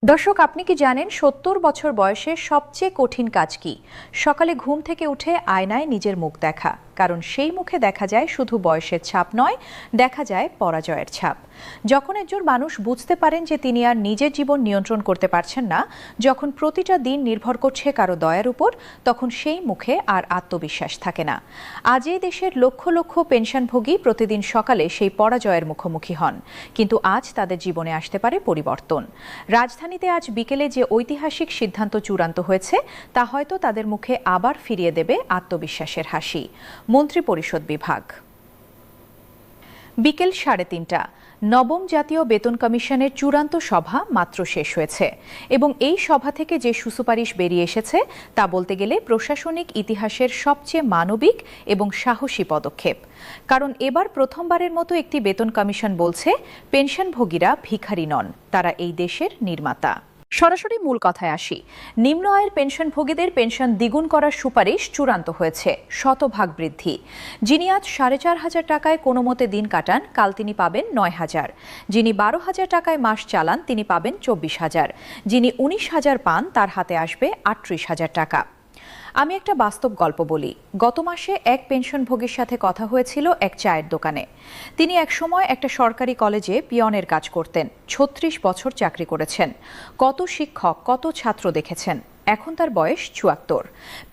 দর্শক, আপনি কি জানেন ৭০ বছর বয়সে সবচেয়ে কঠিন কাজ কি? সকালে ঘুম থেকে উঠে আয়নায় নিজের মুখ দেখা। কারণ সেই মুখে দেখা যায় শুধু বয়সের ছাপ নয়, দেখা যায় পরাজয়ের ছাপ। যখন একজন মানুষ বুঝতে পারেন যে তিনি আর নিজের জীবন নিয়ন্ত্রণ করতে পারছেন না, যখন প্রতিটা দিন নির্ভর করছে কারো দয়ার উপর, তখন সেই মুখে আর আত্মবিশ্বাস থাকে না। আজ এই দেশের লক্ষ লক্ষ পেনশনভোগী প্রতিদিন সকালে সেই পরাজয়ের মুখোমুখি হন, কিন্তু আজ তাদের জীবনে আসতে পারে পরিবর্তন। রাজধানীতে আজ বিকেলে যে ঐতিহাসিক সিদ্ধান্ত চূড়ান্ত হয়েছে, তা হয়তো তাদের মুখে আবার ফিরিয়ে দেবে আত্মবিশ্বাসের হাসি। মন্ত্রিপরিষদ বিভাগ। বিকেল 3:30 নবম জাতীয় বেতন কমিশনের চূড়ান্ত সভা মাত্র শেষ হয়েছে এবং এই সভা থেকে যে সুপারিশ বেরিয়ে এসেছে তা বলতে গেলে প্রশাসনিক ইতিহাসের সবচেয়ে মানবিক এবং সাহসী পদক্ষেপ। কারণ এবার প্রথমবারের মতো একটি বেতন কমিশন বলছে পেনশনভোগীরা ভিখারি নন, তারা এই দেশের নির্মাতা। সরাসরি মূল কথায় আসি। নিম্ন আয়ের পেনশনভোগীদের পেনশন দ্বিগুণ করার সুপারিশ চূড়ান্ত হয়েছে, শতভাগ বৃদ্ধি। যিনি আজ 4,500 টাকায় কোনো মতে দিন কাটান, কাল তিনি পাবেন 9,000। যিনি 12,000 টাকায় মাস চালান, তিনি পাবেন 24,000। যিনি 19,000 পান, তার হাতে আসবে 38,000 টাকা। আমি একটা বাস্তব গল্প বলি। গত মাসে এক পেনশনভোগীর সাথে কথা হয়েছিল এক চায়ের দোকানে। তিনি একসময় একটা সরকারি কলেজে পিয়নের কাজ করতেন, 36 বছর চাকরি করেছেন, কত শিক্ষক কত ছাত্র দেখেছেন। এখন তার বয়স 74,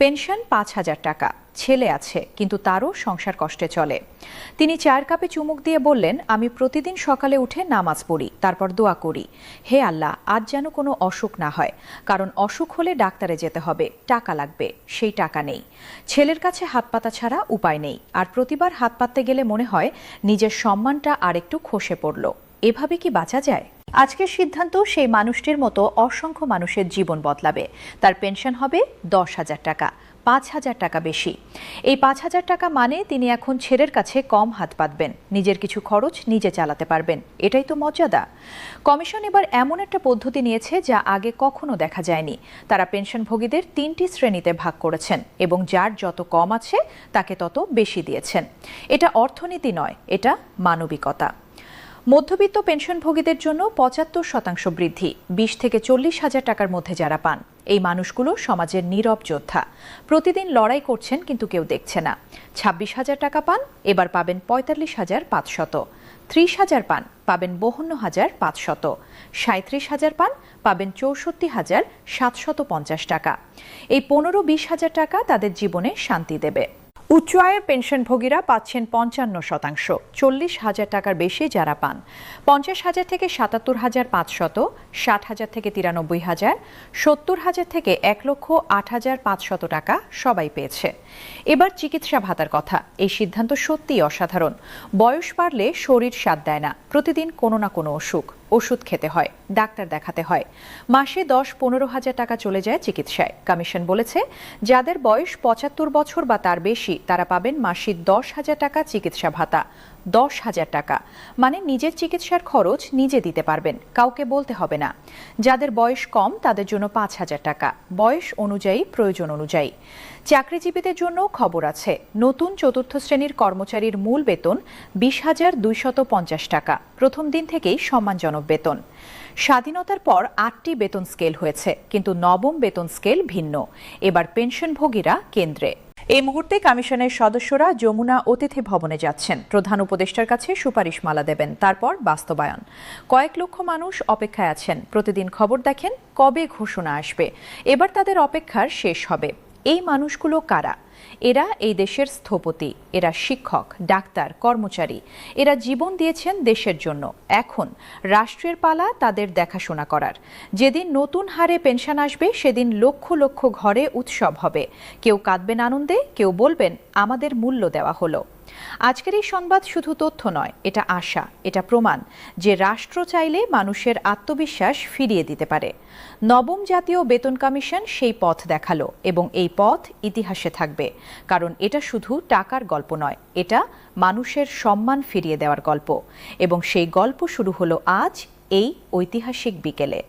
পেনশন 5,000 টাকা, ছেলে আছে কিন্তু তারও সংসার কষ্টে চলে। তিনি চায়ের কাপে চুমুক দিয়ে বললেন, আমি প্রতিদিন সকালে উঠে নামাজ পড়ি, তারপর দোয়া করি, হে আল্লাহ, আজ যেন কোনো অসুখ না হয়, কারণ অসুখ হলে ডাক্তারে যেতে হবে, টাকা লাগবে, সেই টাকা নেই। ছেলের কাছে হাত পাতা ছাড়া উপায় নেই, আর প্রতিবার হাত পাততে গেলে মনে হয় নিজের সম্মানটা আরেকটু খসে পড়ল। এভাবে কি বাঁচা যায়? আজকের সিদ্ধান্ত সেই মানুষটির মতো অসংখ্য মানুষের জীবন বদলাবে। তার পেনশন হবে 10,000 টাকা, 5,000 টাকা বেশি। এই 5,000 টাকা মানে তিনি এখন ছেলের কাছে কম হাত পাতবেন, নিজের কিছু খরচ নিজে চালাতে পারবেন। এটাই তো মর্যাদা। কমিশন এবার এমন একটা পদ্ধতি নিয়েছে যা আগে কখনো দেখা যায়নি। তারা পেনশনভোগীদের 3টি শ্রেণীতে ভাগ করেছেন এবং যার যত কম আছে তাকে তত বেশি দিয়েছেন। এটা অর্থনীতি নয়, এটা মানবিকতা। মধ্যবিত্ত পেনশনভোগীদের জন্য 75% বৃদ্ধি, 20 থেকে 40,000 টাকার মধ্যে যারা পান। এই মানুষগুলো সমাজের নীরব যোদ্ধা, প্রতিদিন লড়াই করছেন কিন্তু কেউ দেখছে না। 26,000 টাকা পান, এবার পাবেন 45,500। 30,000 পান, পাবেন 52,500। 37,000 পান, পাবেন 64,750 টাকা। এই 15-20,000 টাকা তাদের জীবনে শান্তি দেবে। উচ্চ আয়ের পেনশনভোগীরা পাচ্ছেন 55%, 40,000 টাকার বেশি যারা পান। 50,000 থেকে 77,500, 60,000 থেকে 93,000, 70,000 থেকে 1,08,500 টাকা সবাই পেয়েছে। এবার চিকিৎসা ভাতার কথা। এই সিদ্ধান্ত সত্যিই অসাধারণ। বয়স বাড়লে শরীর সাথ দেয় না, প্রতিদিন কোনো না কোনো ওষুধ খেতে হয়, ডাক্তার দেখাতে হয়। মাসে 10-15,000 টাকা চলে যায় চিকিৎসায়। কমিশন বলেছে, যাদের বয়স 75 বছর বা তার বেশি তারা পাবেন মাসিক 10,000 টাকা চিকিৎসা ভাতা। 10,000 টাকা মানে নিজের চিকিৎসার খরচ নিজে দিতে পারবেন, কাউকে বলতে হবে না। যাদের বয়স কম তাদের জন্য 5,000 টাকা, বয়স অনুযায়ী, প্রয়োজন অনুযায়ী। চাকরিজীবীদের জন্য খবর আছে। নতুন 4র্থ শ্রেণীর কর্মচারীর মূল বেতন 20,250 টাকা, প্রথম দিন থেকেই সম্মানজনক বেতন। স্বাধীনতার পর 8টি বেতন স্কেল হয়েছে, কিন্তু নবম বেতন স্কেল ভিন্ন। এবার পেনশনভোগীরা কেন্দ্রে। এই মুহূর্তে কমিশনের সদস্যরা যমুনা অতিথি ভবনে যাচ্ছেন, প্রধান উপদেষ্টার কাছে সুপারিশমালা দেবেন, তারপর বাস্তবায়ন। কয়েক লক্ষ মানুষ অপেক্ষায় আছেন, প্রতিদিন খবর দেখেন কবে ঘোষণা আসবে। এবার তাদের অপেক্ষার শেষ হবে। এই মানুষগুলো কারা? এরা এই দেশের স্থপতি, এরা শিক্ষক, ডাক্তার, কর্মচারী, এরা জীবন দিয়েছেন দেশের জন্য। এখন রাষ্ট্রের পালা তাদের দেখাশোনা করার। যেদিন নতুন হারে পেনশন আসবে সেদিন লক্ষ লক্ষ ঘরে উৎসব হবে। কেউ কাঁদবেন আনন্দে, কেউ বলবেন আমাদের মূল্য দেওয়া হলো। আজকের এই সংবাদ শুধু তথ্য নয়, এটা আশা, এটা প্রমাণ যে রাষ্ট্র চাইলে মানুষের আত্মবিশ্বাস ফিরিয়ে দিতে পারে। নবম জাতীয় বেতন কমিশন সেই পথ দেখালো এবং এই পথ ইতিহাসে থাকবে। কারণ এটা শুধু টাকার গল্প নয়, এটা মানুষের সম্মান ফিরিয়ে দেওয়ার গল্প। এবং সেই গল্প শুরু হলো আজ এই ঐতিহাসিক বিকেলে।